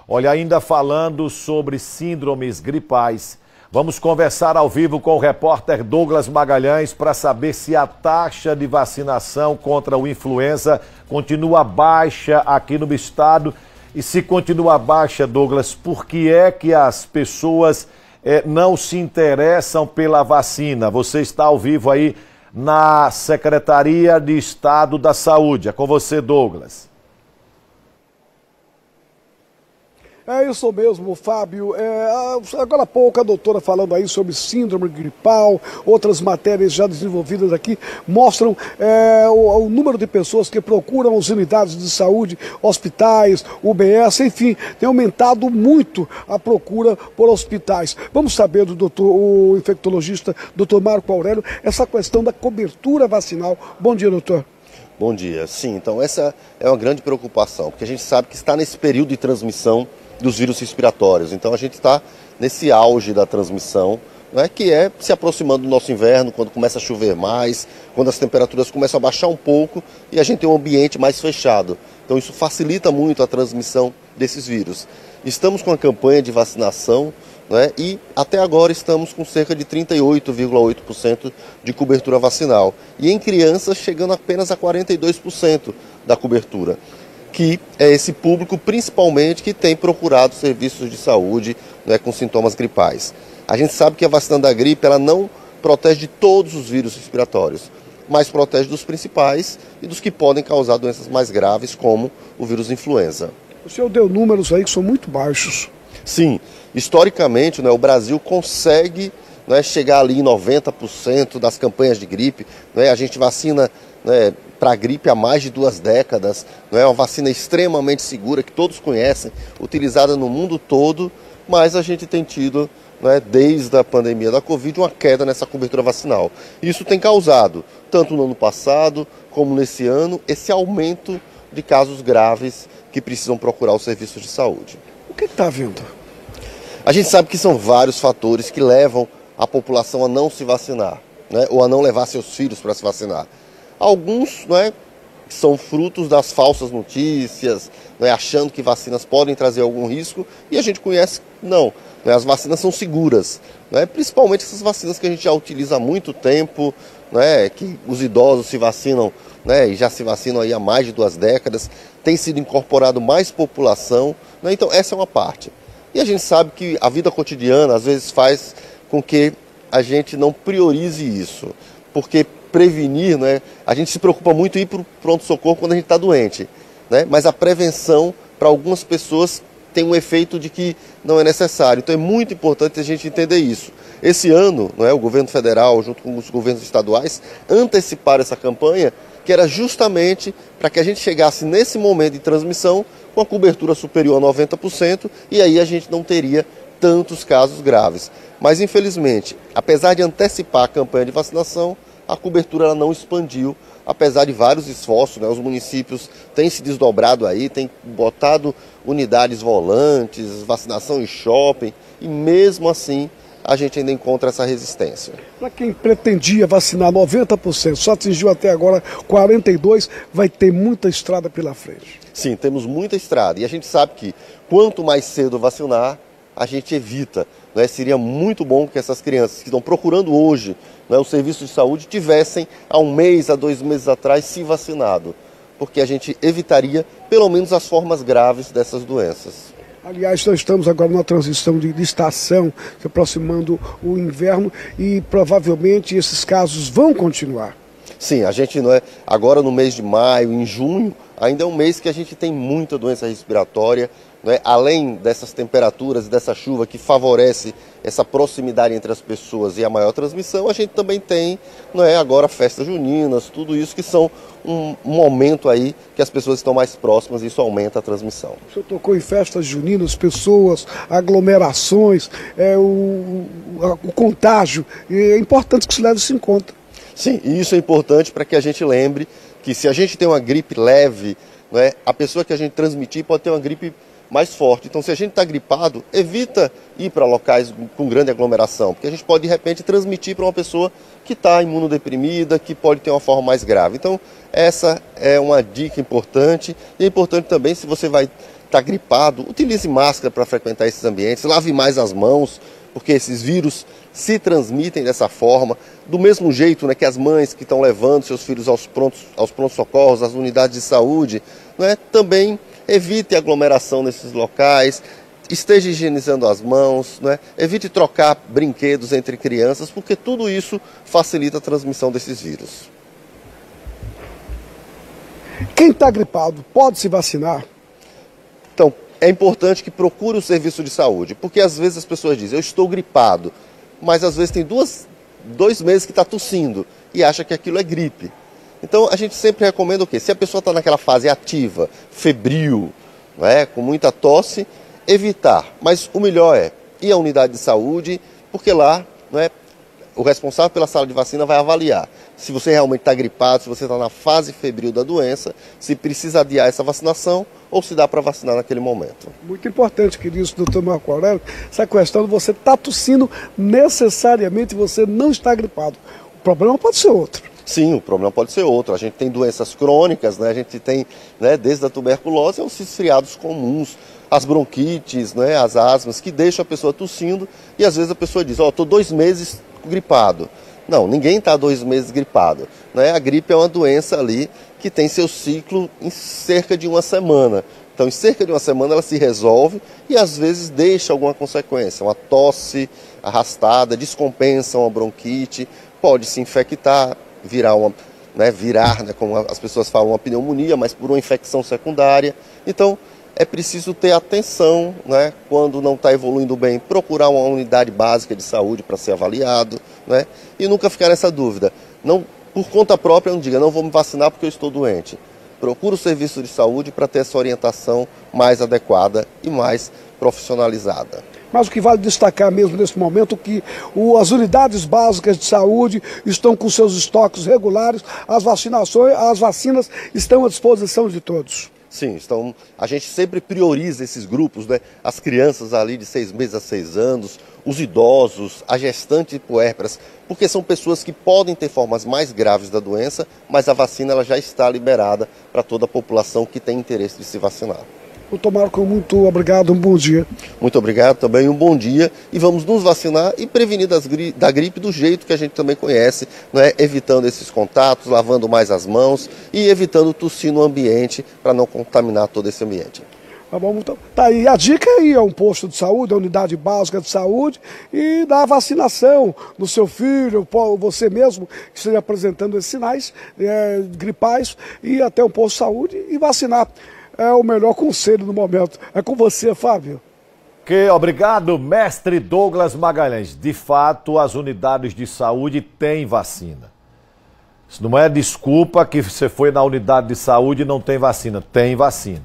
Olha, ainda falando sobre síndromes gripais, vamos conversar ao vivo com o repórter Douglas Magalhães para saber se a taxa de vacinação contra o influenza continua baixa aqui no estado. E se continua baixa, Douglas, por que é que as pessoas não se interessam pela vacina? Você está ao vivo aí na Secretaria de Estado da Saúde. É com você, Douglas. É isso mesmo, Fábio. Agora há pouco a doutora falando aí sobre síndrome gripal, outras matérias já desenvolvidas aqui mostram o número de pessoas que procuram as unidades de saúde, hospitais, UBS, enfim, tem aumentado muito a procura por hospitais. Vamos saber do o infectologista, doutor Marco Aurélio, essa questão da cobertura vacinal. Bom dia, doutor. Bom dia. Sim, então essa é uma grande preocupação, porque a gente sabe que está nesse período de transmissão dos vírus respiratórios. Então a gente está nesse auge da transmissão, né, que é se aproximando do nosso inverno, quando começa a chover mais, quando as temperaturas começam a baixar um pouco e a gente tem um ambiente mais fechado. Então isso facilita muito a transmissão desses vírus. Estamos com a campanha de vacinação, né, e até agora estamos com cerca de 38,8% de cobertura vacinal. E em crianças chegando apenas a 42% da cobertura, que é esse público principalmente que tem procurado serviços de saúde, né, com sintomas gripais. A gente sabe que a vacina da gripe ela não protege de todos os vírus respiratórios, mas protege dos principais e dos que podem causar doenças mais graves, como o vírus influenza. O senhor deu números aí que são muito baixos. Sim, historicamente, né, o Brasil consegue, né, chegar ali em 90% das campanhas de gripe. Né, a gente vacina, né, para a gripe há mais de 2 décadas, não é uma vacina extremamente segura, que todos conhecem, utilizada no mundo todo, mas a gente tem tido, né, desde a pandemia da Covid, uma queda nessa cobertura vacinal. Isso tem causado, tanto no ano passado como nesse ano, esse aumento de casos graves que precisam procurar os serviços de saúde. O que está havendo? A gente sabe que são vários fatores que levam a população a não se vacinar, né, ou a não levar seus filhos para se vacinar. Alguns, né, são frutos das falsas notícias, né, achando que vacinas podem trazer algum risco, e a gente conhece não. Né, as vacinas são seguras, né, principalmente essas vacinas que a gente já utiliza há muito tempo, né, que os idosos se vacinam, né, e já se vacinam aí há mais de 2 décadas, tem sido incorporado mais população, né, então essa é uma parte. E a gente sabe que a vida cotidiana às vezes faz com que a gente não priorize isso, porque prevenir, né, a gente se preocupa muito em ir para o pronto-socorro quando a gente está doente, né, mas a prevenção para algumas pessoas tem um efeito de que não é necessário. Então é muito importante a gente entender isso. Esse ano, né, o governo federal, junto com os governos estaduais, anteciparam essa campanha, que era justamente para que a gente chegasse nesse momento de transmissão com a cobertura superior a 90%, e aí a gente não teria tantos casos graves. Mas infelizmente, apesar de antecipar a campanha de vacinação, a cobertura ela não expandiu, apesar de vários esforços, né? Os municípios têm se desdobrado aí, têm botado unidades volantes, vacinação em shopping, e mesmo assim a gente ainda encontra essa resistência. Para quem pretendia vacinar 90%, só atingiu até agora 42%, vai ter muita estrada pela frente. Sim, temos muita estrada, e a gente sabe que quanto mais cedo vacinar, a gente evita. Né? Seria muito bom que essas crianças que estão procurando hoje, né, o serviço de saúde tivessem há 1 mês, há 2 meses atrás se vacinado, porque a gente evitaria pelo menos as formas graves dessas doenças. Aliás, nós estamos agora numa transição de estação, se aproximando o inverno, e provavelmente esses casos vão continuar. Sim, a gente não é agora no mês de maio, em junho, ainda é um mês que a gente tem muita doença respiratória, né? Além dessas temperaturas e dessa chuva que favorece essa proximidade entre as pessoas e a maior transmissão, a gente também tem, né, agora festas juninas, tudo isso que são um momento aí que as pessoas estão mais próximas e isso aumenta a transmissão. O senhor tocou em festas juninas, pessoas, aglomerações, o contágio, é importante que se leve isso em conta. Sim, e isso é importante para que a gente lembre que se a gente tem uma gripe leve, né, a pessoa que a gente transmitir pode ter uma gripe mais forte. Então, se a gente está gripado, evita ir para locais com grande aglomeração, porque a gente pode, de repente, transmitir para uma pessoa que está imunodeprimida, que pode ter uma forma mais grave. Então, essa é uma dica importante. E é importante também, se você vai está gripado, utilize máscara para frequentar esses ambientes, lave mais as mãos, porque esses vírus se transmitem dessa forma. Do mesmo jeito, né, que as mães que estão levando seus filhos aos prontos-socorros, às unidades de saúde, né, também evite aglomeração nesses locais, esteja higienizando as mãos, né, evite trocar brinquedos entre crianças, porque tudo isso facilita a transmissão desses vírus. Quem está gripado pode se vacinar? Então, é importante que procure o serviço de saúde, porque às vezes as pessoas dizem, eu estou gripado, mas às vezes tem 2 meses que está tossindo e acha que aquilo é gripe. Então, a gente sempre recomenda o quê? Se a pessoa está naquela fase ativa, febril, né, com muita tosse, evitar. Mas o melhor é ir à unidade de saúde, porque lá, né, o responsável pela sala de vacina vai avaliar se você realmente está gripado, se você está na fase febril da doença, se precisa adiar essa vacinação ou se dá para vacinar naquele momento. Muito importante, querido doutor Marco Aurélio, essa questão de você estar tossindo, necessariamente você não está gripado. O problema pode ser outro. Sim, o problema pode ser outro. A gente tem doenças crônicas, né? A gente tem, né, desde a tuberculose aos resfriados comuns, as bronquites, né, as asmas, que deixam a pessoa tossindo e às vezes a pessoa diz, estou 2 meses gripado. Não, ninguém está 2 meses gripado, né? A gripe é uma doença ali que tem seu ciclo em cerca de 1 semana. Então, em cerca de 1 semana ela se resolve e às vezes deixa alguma consequência, uma tosse arrastada, descompensa uma bronquite, pode se infectar, virar, né, como as pessoas falam, uma pneumonia, mas por uma infecção secundária. Então, é preciso ter atenção, né, quando não está evoluindo bem, procurar uma unidade básica de saúde para ser avaliado, né, e nunca ficar nessa dúvida. Não, por conta própria, não diga, não vou me vacinar porque eu estou doente. Procure o serviço de saúde para ter essa orientação mais adequada e mais profissionalizada. Mas o que vale destacar mesmo nesse momento é que as unidades básicas de saúde estão com seus estoques regulares, as vacinas estão à disposição de todos. Sim, a gente sempre prioriza esses grupos, né? As crianças ali de 6 meses a 6 anos, os idosos, a gestante puérperas, porque são pessoas que podem ter formas mais graves da doença, mas a vacina ela já está liberada para toda a população que tem interesse de se vacinar. Doutor Marco, muito obrigado, um bom dia. Muito obrigado também, um bom dia. E vamos nos vacinar e prevenir da gripe do jeito que a gente também conhece, né? Evitando esses contatos, lavando mais as mãos e evitando tossir no ambiente para não contaminar todo esse ambiente. Tá bom, então, tá aí. A dica é ir a um posto de saúde, a unidade básica de saúde e dar a vacinação no seu filho, você mesmo que esteja apresentando esses sinais gripais, ir até um posto de saúde e vacinar. É o melhor conselho no momento. É com você, Fábio. Obrigado, mestre Douglas Magalhães. De fato, as unidades de saúde têm vacina. Isso não é desculpa que você foi na unidade de saúde e não tem vacina. Tem vacina.